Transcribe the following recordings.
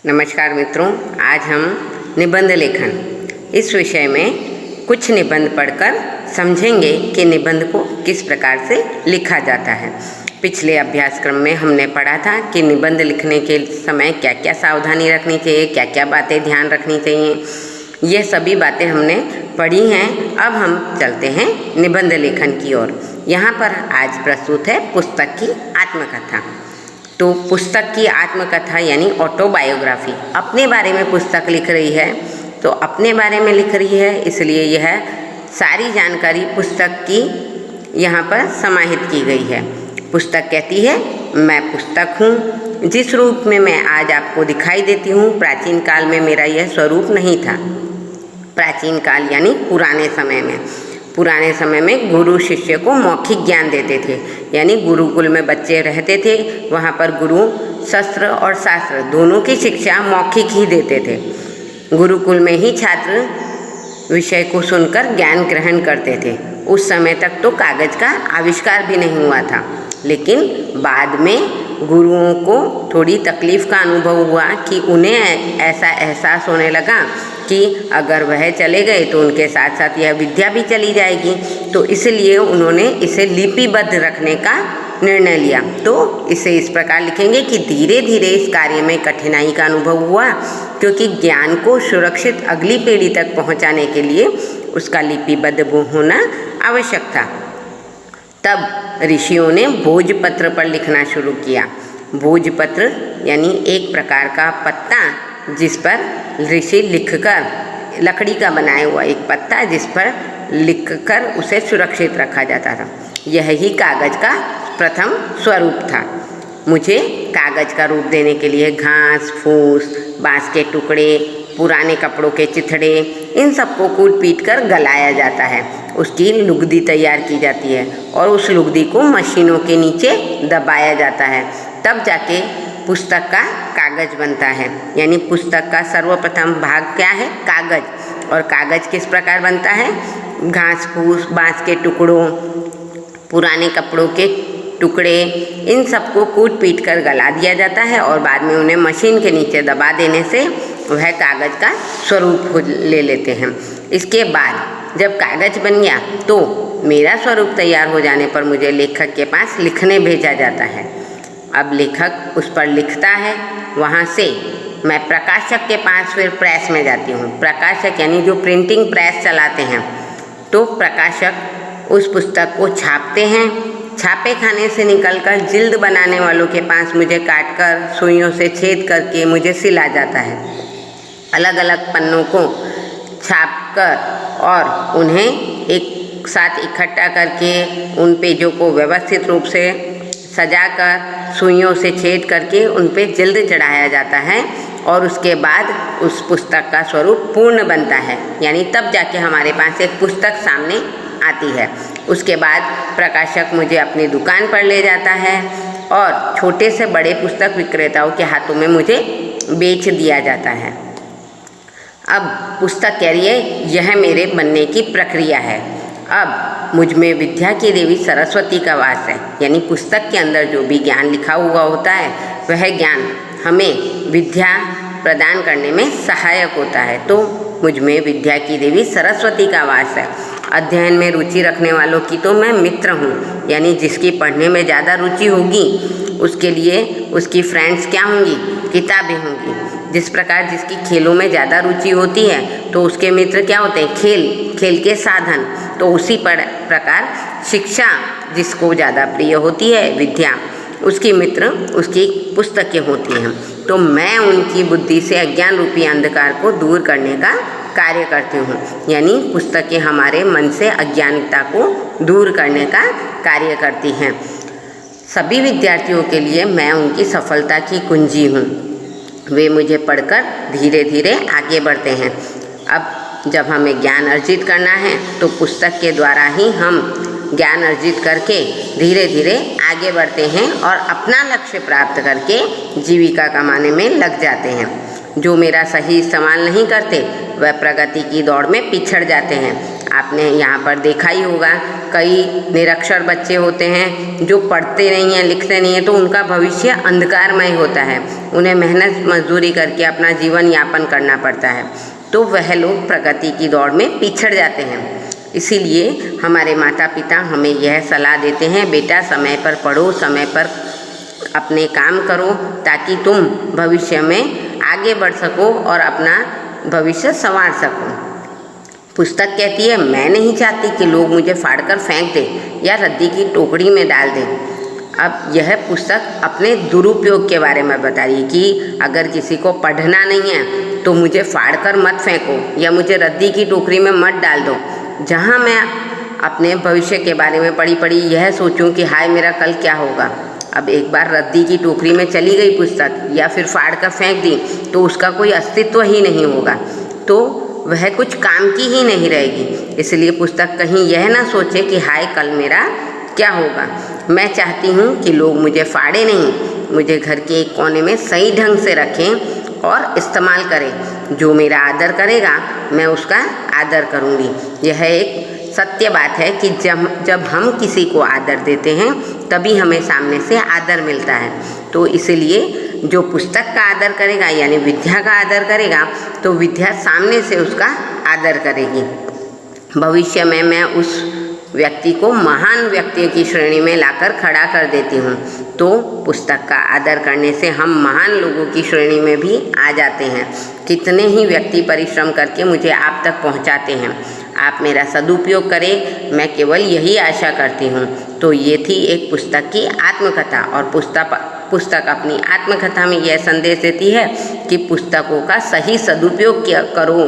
नमस्कार मित्रों, आज हम निबंध लेखन इस विषय में कुछ निबंध पढ़कर समझेंगे कि निबंध को किस प्रकार से लिखा जाता है। पिछले अभ्यासक्रम में हमने पढ़ा था कि निबंध लिखने के समय क्या क्या सावधानी रखनी चाहिए, क्या क्या बातें ध्यान रखनी चाहिए। ये सभी बातें हमने पढ़ी हैं। अब हम चलते हैं निबंध लेखन की ओर। यहाँ पर आज प्रस्तुत है पुस्तक की आत्मकथा। तो पुस्तक की आत्मकथा यानी ऑटोबायोग्राफी, अपने बारे में पुस्तक लिख रही है। तो अपने बारे में लिख रही है, इसलिए यह सारी जानकारी पुस्तक की यहाँ पर समाहित की गई है। पुस्तक कहती है, मैं पुस्तक हूँ। जिस रूप में मैं आज आपको दिखाई देती हूँ, प्राचीन काल में मेरा यह स्वरूप नहीं था। प्राचीन काल यानी पुराने समय में गुरु शिष्य को मौखिक ज्ञान देते थे, यानी गुरुकुल में बच्चे रहते थे। वहाँ पर गुरु शस्त्र और शास्त्र दोनों की शिक्षा मौखिक ही देते थे। गुरुकुल में ही छात्र विषय को सुनकर ज्ञान ग्रहण करते थे। उस समय तक तो कागज का आविष्कार भी नहीं हुआ था, लेकिन बाद में गुरुओं को थोड़ी तकलीफ़ का अनुभव हुआ कि उन्हें ऐसा एहसास होने लगा कि अगर वह चले गए तो उनके साथ साथ यह विद्या भी चली जाएगी। तो इसलिए उन्होंने इसे लिपिबद्ध रखने का निर्णय लिया। तो इसे इस प्रकार लिखेंगे कि धीरे धीरे इस कार्य में कठिनाई का अनुभव हुआ, क्योंकि ज्ञान को सुरक्षित अगली पीढ़ी तक पहुंचाने के लिए उसका लिपिबद्ध होना आवश्यक था। तब ऋषियों ने भोजपत्र पर लिखना शुरू किया। भोजपत्र यानी एक प्रकार का पत्ता जिस पर ऋषि लिखकर, लकड़ी का बनाया हुआ एक पत्ता जिस पर लिखकर उसे सुरक्षित रखा जाता था। यह ही कागज का प्रथम स्वरूप था। मुझे कागज का रूप देने के लिए घास फूस, बांस के टुकड़े, पुराने कपड़ों के चिथड़े, इन सबको कूट पीट कर गलाया जाता है। उसकी लुगदी तैयार की जाती है और उस लुगदी को मशीनों के नीचे दबाया जाता है। तब जाके पुस्तक का कागज बनता है। यानी पुस्तक का सर्वप्रथम भाग क्या है? कागज। और कागज किस प्रकार बनता है? घास फूस, बांस के टुकड़ों, पुराने कपड़ों के टुकड़े, इन सबको कूट पीट कर गला दिया जाता है और बाद में उन्हें मशीन के नीचे दबा देने से वह कागज का स्वरूप ले लेते हैं। इसके बाद जब कागज बन गया तो मेरा स्वरूप तैयार हो जाने पर मुझे लेखक के पास लिखने भेजा जाता है। अब लेखक उस पर लिखता है। वहाँ से मैं प्रकाशक के पास फिर प्रेस में जाती हूँ। प्रकाशक यानी जो प्रिंटिंग प्रेस चलाते हैं। तो प्रकाशक उस पुस्तक को छापते हैं। छापे खाने से निकलकर जिल्द बनाने वालों के पास मुझे काटकर सुइयों से छेद करके मुझे सिला जाता है। अलग अलग पन्नों को छापकर और उन्हें एक साथ इकट्ठा करके उन पेजों को व्यवस्थित रूप से सजाकर सुइयों से छेद करके उन पे जिल्द चढ़ाया जाता है और उसके बाद उस पुस्तक का स्वरूप पूर्ण बनता है। यानी तब जाके हमारे पास एक पुस्तक सामने आती है। उसके बाद प्रकाशक मुझे अपनी दुकान पर ले जाता है और छोटे से बड़े पुस्तक विक्रेताओं के हाथों में मुझे बेच दिया जाता है। अब पुस्तक कह रही है, यह मेरे बनने की प्रक्रिया है। अब मुझ में विद्या की देवी सरस्वती का वास है। यानी पुस्तक के अंदर जो भी ज्ञान लिखा हुआ होता है वह ज्ञान हमें विद्या प्रदान करने में सहायक होता है। तो मुझ में विद्या की देवी सरस्वती का वास है। अध्ययन में रुचि रखने वालों की तो मैं मित्र हूँ। यानी जिसकी पढ़ने में ज़्यादा रुचि होगी उसके लिए उसकी फ्रेंड्स क्या होंगी? किताबें होंगी। जिस प्रकार जिसकी खेलों में ज़्यादा रुचि होती है तो उसके मित्र क्या होते हैं? खेल के साधन। तो उसी प्रकार शिक्षा जिसको ज़्यादा प्रिय होती है, विद्या, उसकी मित्र उसकी पुस्तकें होती हैं। तो मैं उनकी बुद्धि से अज्ञान रूपी अंधकार को दूर करने का कार्य करती हूँ। यानी पुस्तकें हमारे मन से अज्ञानता को दूर करने का कार्य करती हैं। सभी विद्यार्थियों के लिए मैं उनकी सफलता की कुंजी हूँ। वे मुझे पढ़कर धीरे धीरे आगे बढ़ते हैं। अब जब हमें ज्ञान अर्जित करना है तो पुस्तक के द्वारा ही हम ज्ञान अर्जित करके धीरे धीरे आगे बढ़ते हैं और अपना लक्ष्य प्राप्त करके जीविका कमाने में लग जाते हैं। जो मेरा सही इस्तेमाल नहीं करते वह प्रगति की दौड़ में पिछड़ जाते हैं। आपने यहाँ पर देखा ही होगा, कई निरक्षर बच्चे होते हैं जो पढ़ते नहीं हैं, लिखते नहीं हैं, तो उनका भविष्य अंधकारमय होता है। उन्हें मेहनत मजदूरी करके अपना जीवन यापन करना पड़ता है, तो वह लोग प्रगति की दौड़ में पिछड़ जाते हैं। इसीलिए हमारे माता पिता हमें यह सलाह देते हैं, बेटा समय पर पढ़ो, समय पर अपने काम करो, ताकि तुम भविष्य में आगे बढ़ सको और अपना भविष्य संवार सको। पुस्तक कहती है, मैं नहीं चाहती कि लोग मुझे फाड़कर फेंक दें या रद्दी की टोकरी में डाल दें। अब यह पुस्तक अपने दुरुपयोग के बारे में बता रही है कि अगर किसी को पढ़ना नहीं है तो मुझे फाड़कर मत फेंको या मुझे रद्दी की टोकरी में मत डाल दो। जहाँ मैं अपने भविष्य के बारे में पढ़ी यह सोचूं कि हाय मेरा कल क्या होगा, अब एक बार रद्दी की टोकरी में चली गई पुस्तक या फिर फाड़ कर फेंक दी तो उसका कोई अस्तित्व ही नहीं होगा, तो वह कुछ काम की ही नहीं रहेगी। इसलिए पुस्तक कहीं यह ना सोचे कि हाय कल मेरा क्या होगा। मैं चाहती हूँ कि लोग मुझे फाड़े नहीं, मुझे घर के एक कोने में सही ढंग से रखें और इस्तेमाल करें। जो मेरा आदर करेगा मैं उसका आदर करूँगी। यह एक सत्य बात है कि जब हम किसी को आदर देते हैं तभी हमें सामने से आदर मिलता है। तो इसलिए जो पुस्तक का आदर करेगा यानी विद्या का आदर करेगा तो विद्या सामने से उसका आदर करेगी। भविष्य में मैं उस व्यक्ति को महान व्यक्तियों की श्रेणी में लाकर खड़ा कर देती हूँ। तो पुस्तक का आदर करने से हम महान लोगों की श्रेणी में भी आ जाते हैं। कितने ही व्यक्ति परिश्रम करके मुझे आप तक पहुँचाते हैं। आप मेरा सदुपयोग करें, मैं केवल यही आशा करती हूँ। तो ये थी एक पुस्तक की आत्मकथा, और पुस्तक अपनी आत्मकथा में यह संदेश देती है कि पुस्तकों का सही सदुपयोग करो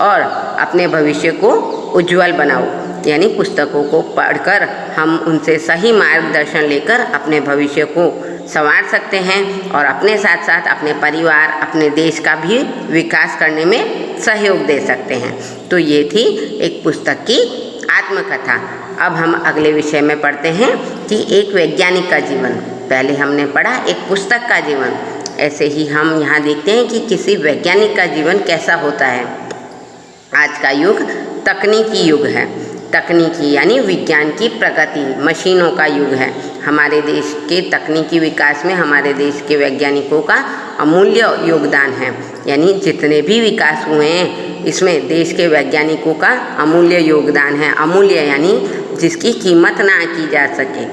और अपने भविष्य को उज्जवल बनाओ। यानी पुस्तकों को पढ़कर हम उनसे सही मार्गदर्शन लेकर अपने भविष्य को संवार सकते हैं और अपने साथ साथ अपने परिवार, अपने देश का भी विकास करने में सहयोग दे सकते हैं। तो ये थी एक पुस्तक की आत्मकथा। अब हम अगले विषय में पढ़ते हैं कि एक वैज्ञानिक का जीवन। पहले हमने पढ़ा एक पुस्तक का जीवन, ऐसे ही हम यहाँ देखते हैं कि किसी वैज्ञानिक का जीवन कैसा होता है। आज का युग तकनीकी युग है। तकनीकी यानी विज्ञान की प्रगति, मशीनों का युग है। हमारे देश के तकनीकी विकास में हमारे देश के वैज्ञानिकों का अमूल्य योगदान है। यानी जितने भी विकास हुए हैं इसमें देश के वैज्ञानिकों का अमूल्य योगदान है। अमूल्य यानी जिसकी कीमत ना की जा सके।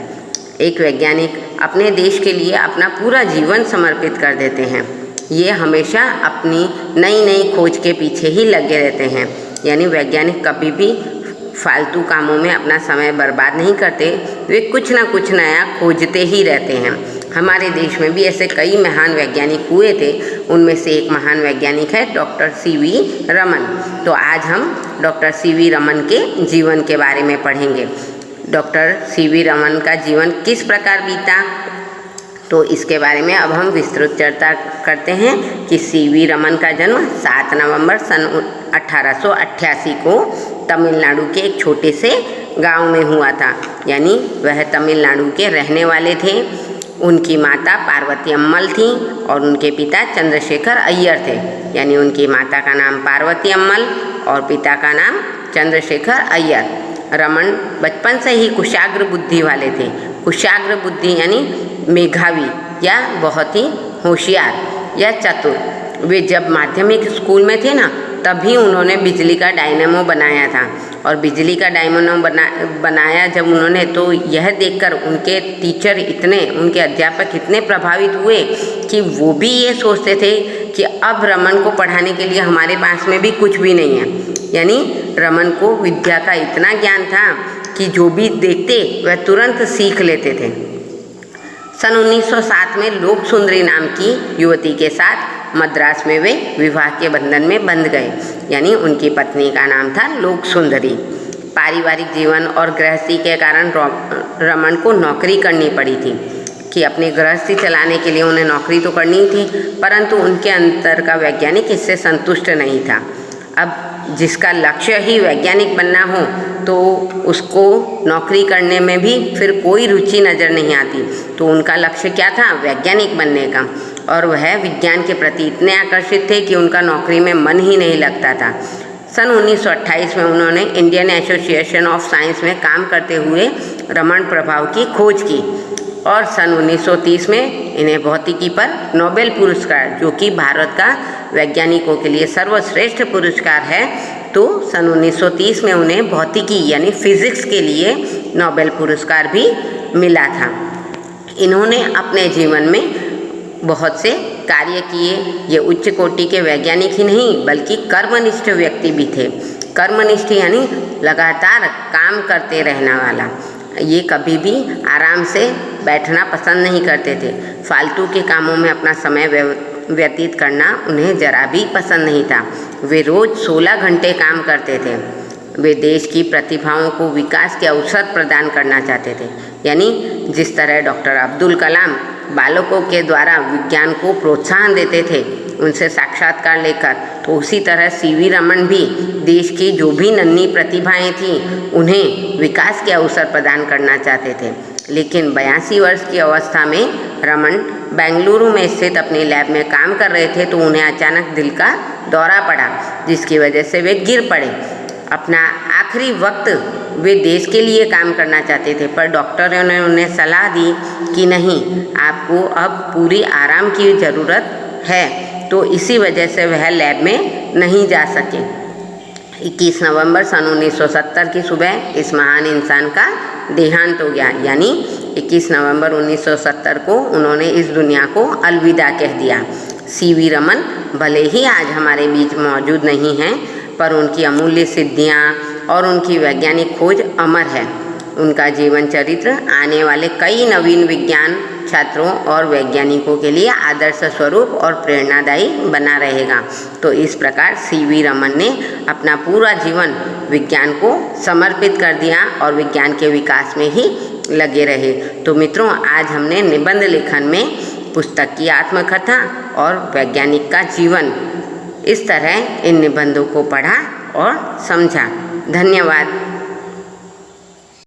एक वैज्ञानिक अपने देश के लिए अपना पूरा जीवन समर्पित कर देते हैं। ये हमेशा अपनी नई नई खोज के पीछे ही लगे रहते हैं। यानी वैज्ञानिक कभी भी फालतू कामों में अपना समय बर्बाद नहीं करते, वे कुछ ना कुछ नया खोजते ही रहते हैं। हमारे देश में भी ऐसे कई महान वैज्ञानिक हुए थे। उनमें से एक महान वैज्ञानिक है डॉक्टर सी.वी. रमन। तो आज हम डॉक्टर सी.वी. रमन के जीवन के बारे में पढ़ेंगे। Doctor CV. रमन का जीवन किस प्रकार बीता, तो इसके बारे में अब हम विस्तृत चर्चा करते हैं कि सी.वी. रमन का जन्म 7 नवंबर सन 1888 को तमिलनाडु के एक छोटे से गांव में हुआ था। यानी वह तमिलनाडु के रहने वाले थे। उनकी माता पार्वती अम्मल थी और उनके पिता चंद्रशेखर अय्यर थे। यानी उनकी माता का नाम पार्वती अम्मल और पिता का नाम चंद्रशेखर अय्यर। रमन बचपन से ही कुशाग्र बुद्धि वाले थे। कुशाग्र बुद्धि यानी मेधावी या बहुत ही होशियार या चतुर। वे जब माध्यमिक स्कूल में थे ना, तभी उन्होंने बिजली का डायनेमो बनाया था। और बिजली का डायनेमो बनाया जब उन्होंने, तो यह देखकर उनके टीचर उनके अध्यापक इतने प्रभावित हुए कि वो भी ये सोचते थे कि अब रमन को पढ़ाने के लिए हमारे पास में भी कुछ भी नहीं है। यानी रमन को विद्या का इतना ज्ञान था कि जो भी देखते वह तुरंत सीख लेते थे। सन 1907 में लोक सुंदरी नाम की युवती के साथ मद्रास में वे विवाह के बंधन में बंध गए। यानी उनकी पत्नी का नाम था लोक सुंदरी। पारिवारिक जीवन और गृहस्थी के कारण रमन को नौकरी करनी पड़ी थी कि अपनी गृहस्थी चलाने के लिए उन्हें नौकरी तो करनी थी, परंतु उनके अंतर का वैज्ञानिक इससे संतुष्ट नहीं था। अब जिसका लक्ष्य ही वैज्ञानिक बनना हो तो उसको नौकरी करने में भी फिर कोई रुचि नज़र नहीं आती। तो उनका लक्ष्य क्या था? वैज्ञानिक बनने का। और वह विज्ञान के प्रति इतने आकर्षित थे कि उनका नौकरी में मन ही नहीं लगता था। सन 1928 में उन्होंने इंडियन एसोसिएशन ऑफ साइंस में काम करते हुए रमन प्रभाव की खोज की और सन 1930 में इन्हें भौतिकी पर नोबेल पुरस्कार, जो कि भारत का वैज्ञानिकों के लिए सर्वश्रेष्ठ पुरस्कार है, तो सन 1930 में उन्हें भौतिकी यानी फिजिक्स के लिए नोबेल पुरस्कार भी मिला था। इन्होंने अपने जीवन में बहुत से कार्य किए। ये उच्च कोटि के वैज्ञानिक ही नहीं बल्कि कर्मनिष्ठ व्यक्ति भी थे। कर्मनिष्ठ यानी लगातार काम करते रहने वाला। ये कभी भी आराम से बैठना पसंद नहीं करते थे। फालतू के कामों में अपना समय व्यतीत करना उन्हें जरा भी पसंद नहीं था। वे रोज़ 16 घंटे काम करते थे। वे देश की प्रतिभाओं को विकास के अवसर प्रदान करना चाहते थे। यानी जिस तरह डॉक्टर अब्दुल कलाम बालकों के द्वारा विज्ञान को प्रोत्साहन देते थे उनसे साक्षात्कार लेकर, तो उसी तरह सीवी रमन भी देश की जो भी नन्ही प्रतिभाएं थीं उन्हें विकास के अवसर प्रदान करना चाहते थे। लेकिन 82 वर्ष की अवस्था में रमन बेंगलुरु में स्थित अपनी लैब में काम कर रहे थे तो उन्हें अचानक दिल का दौरा पड़ा, जिसकी वजह से वे गिर पड़े। अपना आखिरी वक्त वे देश के लिए काम करना चाहते थे, पर डॉक्टरों ने उन्हें सलाह दी कि नहीं, आपको अब पूरी आराम की ज़रूरत है। तो इसी वजह से वह लैब में नहीं जा सके। 21 नवंबर सन 1970 की सुबह इस महान इंसान का देहांत हो गया। यानी 21 नवंबर 1970 को उन्होंने इस दुनिया को अलविदा कह दिया। सीवी रमन भले ही आज हमारे बीच मौजूद नहीं हैं, पर उनकी अमूल्य सिद्धियां और उनकी वैज्ञानिक खोज अमर है। उनका जीवन चरित्र आने वाले कई नवीन विज्ञान छात्रों और वैज्ञानिकों के लिए आदर्श स्वरूप और प्रेरणादायी बना रहेगा। तो इस प्रकार सीवी रमन ने अपना पूरा जीवन विज्ञान को समर्पित कर दिया और विज्ञान के विकास में ही लगे रहे। तो मित्रों, आज हमने निबंध लेखन में पुस्तक की आत्मकथा और वैज्ञानिक का जीवन, इस तरह इन निबंधों को पढ़ा और समझा। धन्यवाद।